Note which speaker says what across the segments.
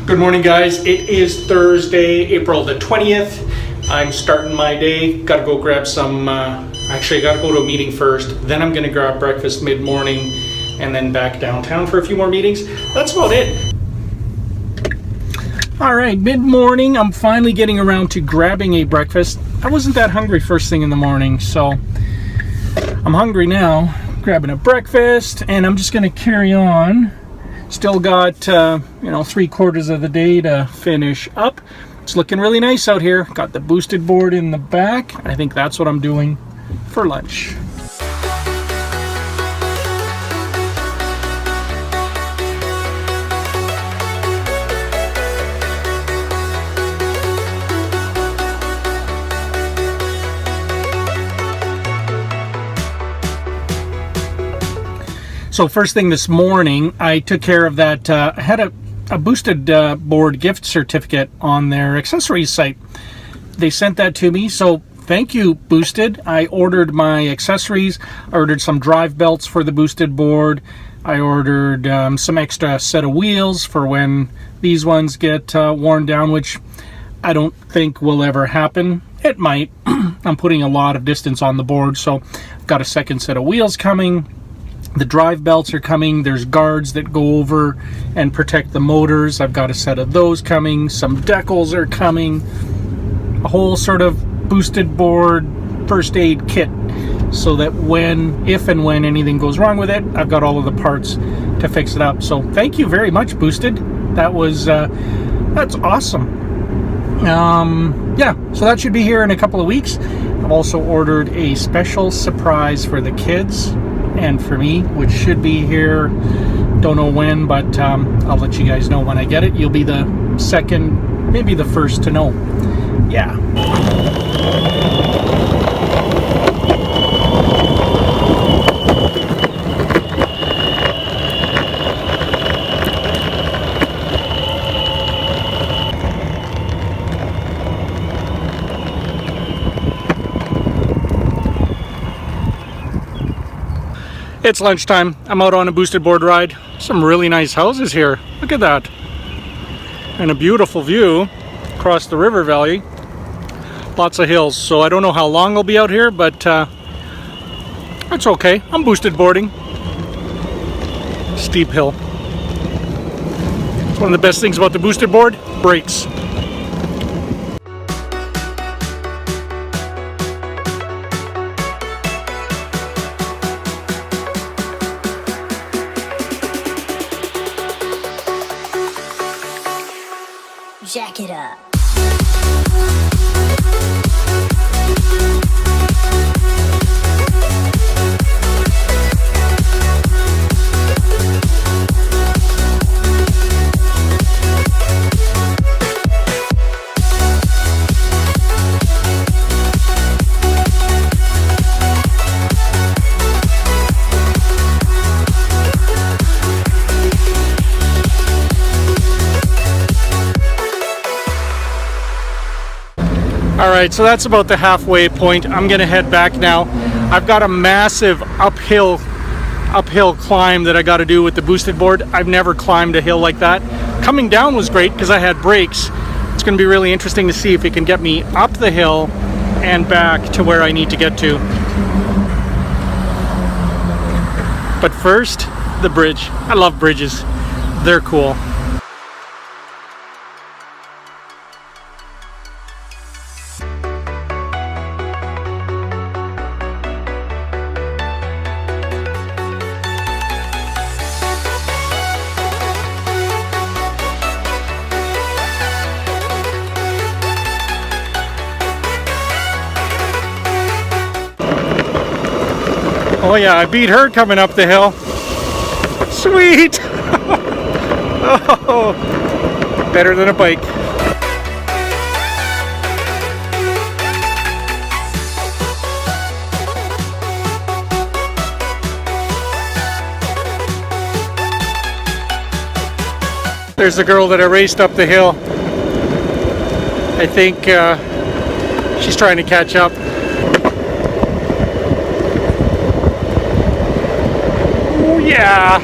Speaker 1: Good morning, guys. It is Thursday, April the 20th. I'm starting my day. Gotta go grab some, actually I gotta go to a meeting first. Then I'm gonna grab breakfast mid-morning and then back downtown for a few more meetings. That's about it. All right, mid-morning, I'm finally getting around to grabbing a breakfast. I wasn't that hungry first thing in the morning, so I'm hungry now. Grabbing a breakfast, and I'm just gonna carry on. Still got, 3/4 of the day to finish up. It's looking really nice out here. Got the boosted board in the back. I think that's what I'm doing for lunch. So first thing this morning, I took care of that. I had a boosted board gift certificate on their accessories site. They sent that to me, so thank you, Boosted. I ordered my accessories. I ordered some drive belts for the boosted board. I ordered some extra set of wheels for when these ones get worn down, which I don't think will ever happen. It might. I'm putting a lot of distance on the board, so I've got a second set of wheels coming. The drive belts are coming. There's guards that go over and protect the motors. I've got a set of those coming. Some decals are coming. A whole sort of boosted board first aid kit, so that if and when anything goes wrong with it, I've got all of the parts to fix it up. So thank you very much, Boosted. That's awesome. So that should be here in a couple of weeks. I've also ordered a special surprise for the kids and for me, which should be here, don't know when, but I'll let you guys know when I get it. You'll be the second, maybe the first to know. Yeah. It's lunchtime. I'm out on a boosted board ride. Some really nice houses here. Look at that. And a beautiful view across the river valley. Lots of hills. So I don't know how long I'll be out here, but that's okay. I'm boosted boarding. Steep hill. It's one of the best things about the boosted board. Brakes.
Speaker 2: Jack it up.
Speaker 1: All right, so that's about the halfway point. I'm gonna head back now. I've got a massive uphill climb that I got to do with the boosted board. I've never climbed a hill like that. Coming down was great because I had brakes. It's gonna be really interesting to see if it can get me up the hill and back to where I need to get to. But first, the bridge. I love bridges. They're cool. Oh yeah, I beat her coming up the hill. Sweet! Oh, better than a bike. There's the girl that I raced up the hill. I think she's trying to catch up. Oh yeah!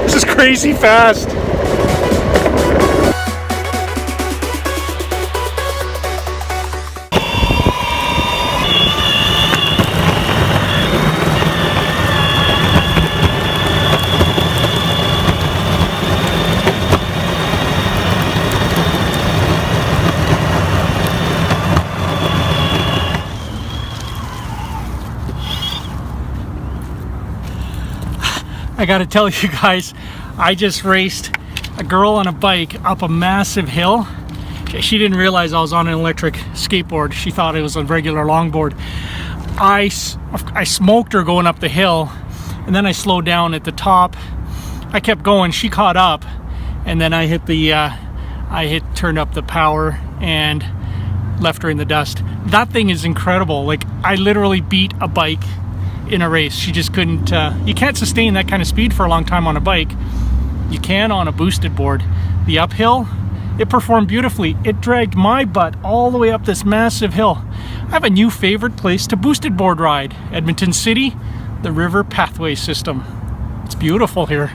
Speaker 1: This is crazy fast. I gotta tell you guys, I just raced a girl on a bike up a massive hill. She didn't realize I was on an electric skateboard. She thought it was a regular longboard. I smoked her going up the hill, and then I slowed down at the top. I kept going, she caught up, and then I turned up the power and left her in the dust. That thing is incredible. Like, I literally beat a bike in a race. She just couldn't, you can't sustain that kind of speed for a long time on a bike. You can on a boosted board. The uphill, it performed beautifully. It dragged my butt all the way up this massive hill. I have a new favorite place to boosted board ride. Edmonton City, the river pathway system. It's beautiful here.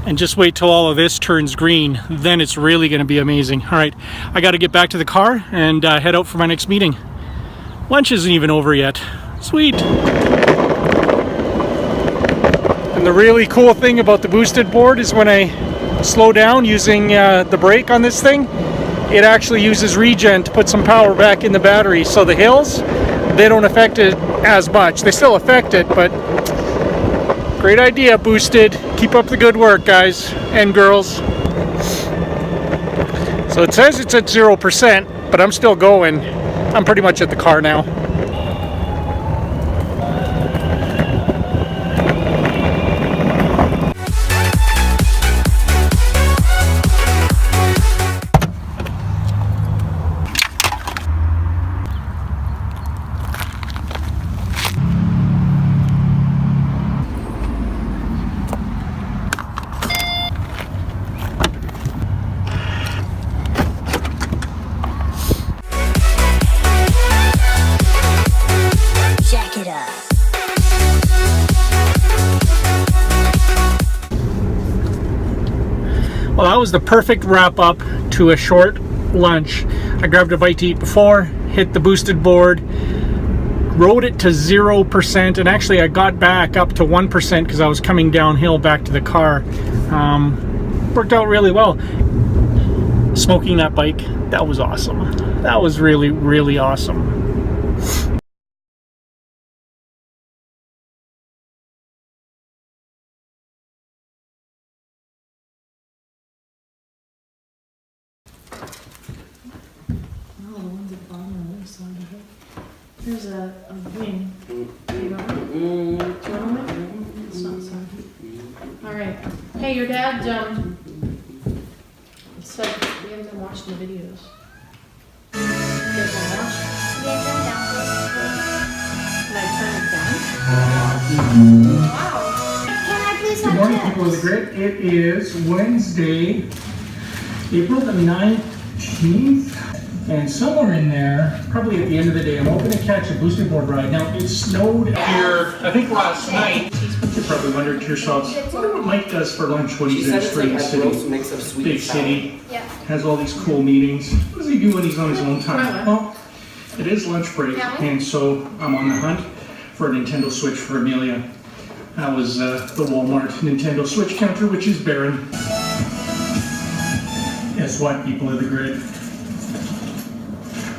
Speaker 1: And just wait till all of this turns green, then it's really going to be amazing. All right, I got to get back to the car and head out for my next meeting. Lunch isn't even over yet. Sweet. And the really cool thing about the boosted board is when I slow down using the brake on this thing, it actually uses regen to put some power back in the battery. So the hills, they don't affect it as much. They still affect it, but great idea, boosted. Keep up the good work, guys and girls. So it says it's at 0%, but I'm still going. I'm pretty much at the car now.
Speaker 2: Jack it up.
Speaker 1: Well, that was the perfect wrap up to a short lunch. I grabbed a bite to eat before, hit the boosted board, rode it to 0%, and actually I got back up to 1% because I was coming downhill back to the car. Worked out really well. Smoking that bike, that was awesome. That was really, really awesome.
Speaker 3: There's a wing. Do you want it? Do you want it? It's not sorry. All right. Hey, your dad said we haven't been watching the videos. You guys want to watch? Can I turn it down? Wow.
Speaker 2: Can I please
Speaker 1: Good
Speaker 2: have
Speaker 1: morning,
Speaker 2: chips?
Speaker 1: people of the grid. It is Wednesday, April the 19th. And somewhere in there, probably at the end of the day, I'm hoping to catch a boosted board ride. Now, it snowed here, I think last night. You're probably wondering to yourselves, I wonder what Mike does for lunch when he's in a straight city, big city, has all these cool meetings. What does he do when he's on his own time? Well, it is lunch break, and so I'm on the hunt for a Nintendo Switch for Amelia. That was the Walmart Nintendo Switch counter, which is barren. Guess what, people of the grid?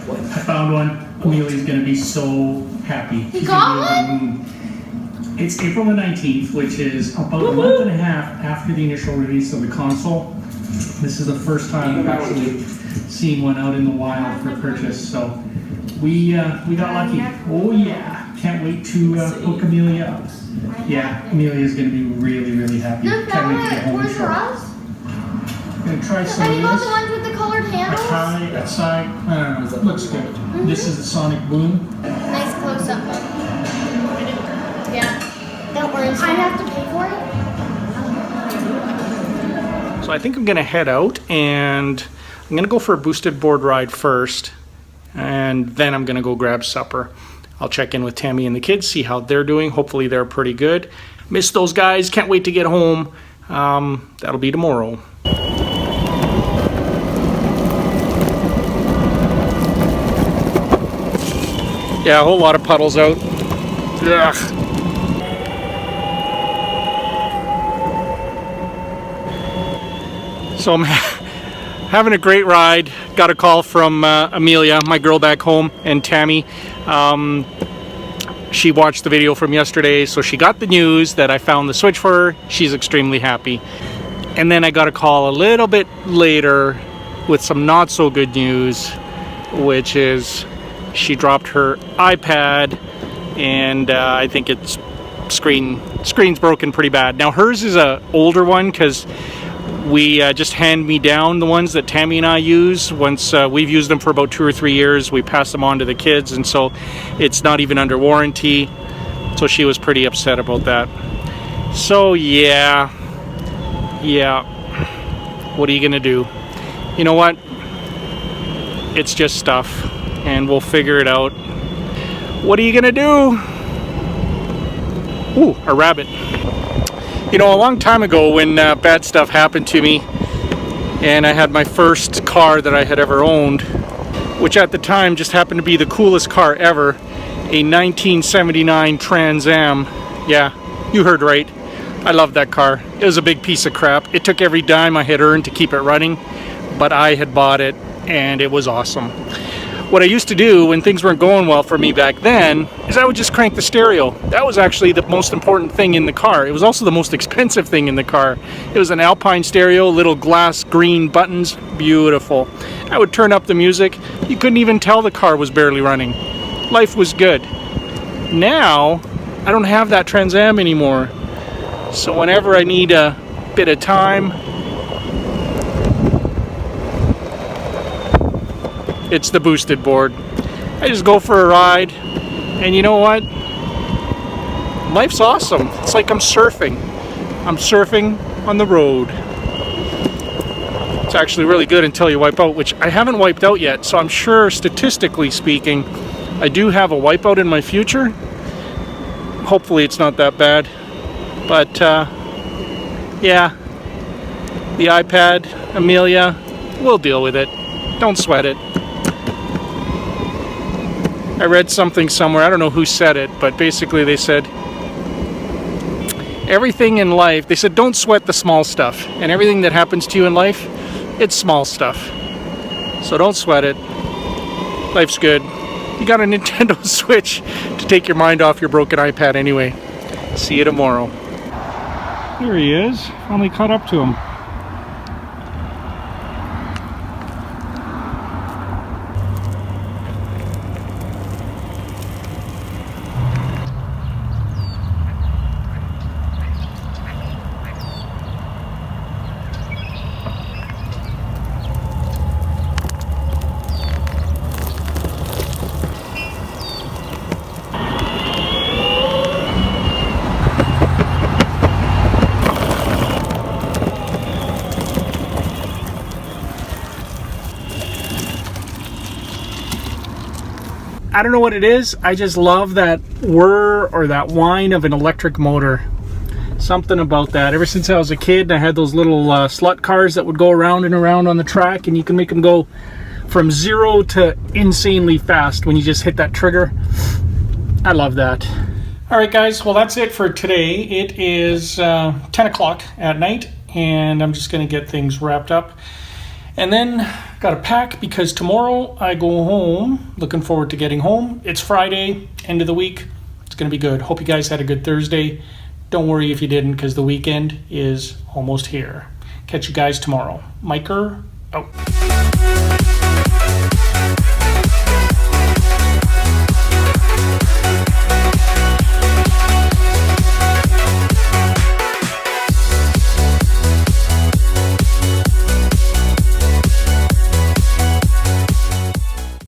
Speaker 1: I found one. Amelia's gonna be so happy. She's gonna be over the moon. It's April the 19th, which is about a month and a half after the initial release of the console. This is the first time I've actually seen one out in the wild for purchase, so we got lucky. Oh yeah, can't wait to hook Amelia up. Yeah, Amelia's gonna be really, really happy. Can't wait to get home and show her. Gonna try some of this.
Speaker 2: The ones with the colored handles?
Speaker 1: That side, looks good. This is the Sonic Boom.
Speaker 2: Nice close up. Yeah. Don't worry. I have to pay for it?
Speaker 1: So I think I'm gonna head out and I'm gonna go for a boosted board ride first, and then I'm gonna go grab supper. I'll check in with Tammy and the kids, see how they're doing. Hopefully they're pretty good. Miss those guys, can't wait to get home. That'll be tomorrow. Yeah, a whole lot of puddles out. Ugh. So I'm having a great ride. Got a call from Amelia, my girl back home, and Tammy. She watched the video from yesterday, so she got the news that I found the switch for her. She's extremely happy. And then I got a call a little bit later with some not so good news, which is she dropped her iPad, and I think its screen's broken pretty bad. Now hers is a older one because we just hand me down the ones that Tammy and I use. Once we've used them for about 2 or 3 years, we pass them on to the kids, and so it's not even under warranty. So she was pretty upset about that. So yeah, what are you gonna do? You know what? It's just stuff, and we'll figure it out. What are you gonna do? Ooh, a rabbit. You know, a long time ago when bad stuff happened to me and I had my first car that I had ever owned, which at the time just happened to be the coolest car ever, a 1979 Trans Am. Yeah, you heard right. I loved that car. It was a big piece of crap. It took every dime I had earned to keep it running, but I had bought it and it was awesome. What I used to do when things weren't going well for me back then is I would just crank the stereo. That was actually the most important thing in the car. It was also the most expensive thing in the car. It was an Alpine stereo, little glass green buttons, beautiful. I would turn up the music. You couldn't even tell the car was barely running. Life was good. Now, I don't have that Trans Am anymore. So whenever I need a bit of time, it's the boosted board. I just go for a ride, and you know what? Life's awesome. It's like I'm surfing. I'm surfing on the road. It's actually really good until you wipe out, which I haven't wiped out yet, so I'm sure, statistically speaking, I do have a wipeout in my future. Hopefully it's not that bad. But, yeah, the iPad, Amelia, we'll deal with it. Don't sweat it. I read something somewhere, I don't know who said it, but basically they said everything in life, they said don't sweat the small stuff, and everything that happens to you in life, it's small stuff. So don't sweat it. Life's good. You got a Nintendo Switch to take your mind off your broken iPad anyway. See you tomorrow. There he is. Finally caught up to him. I don't know what it is. I just love that whir or that whine of an electric motor. Something about that. Ever since I was a kid, I had those little slut cars that would go around and around on the track, and you can make them go from 0 to insanely fast when you just hit that trigger. I love that. All right, guys. Well, that's it for today. It is 10 o'clock at night, and I'm just going to get things wrapped up. And then got to pack because tomorrow I go home. Looking forward to getting home. It's Friday, end of the week. It's going to be good. Hope you guys had a good Thursday. Don't worry if you didn't, because the weekend is almost here. Catch you guys tomorrow. Miker out.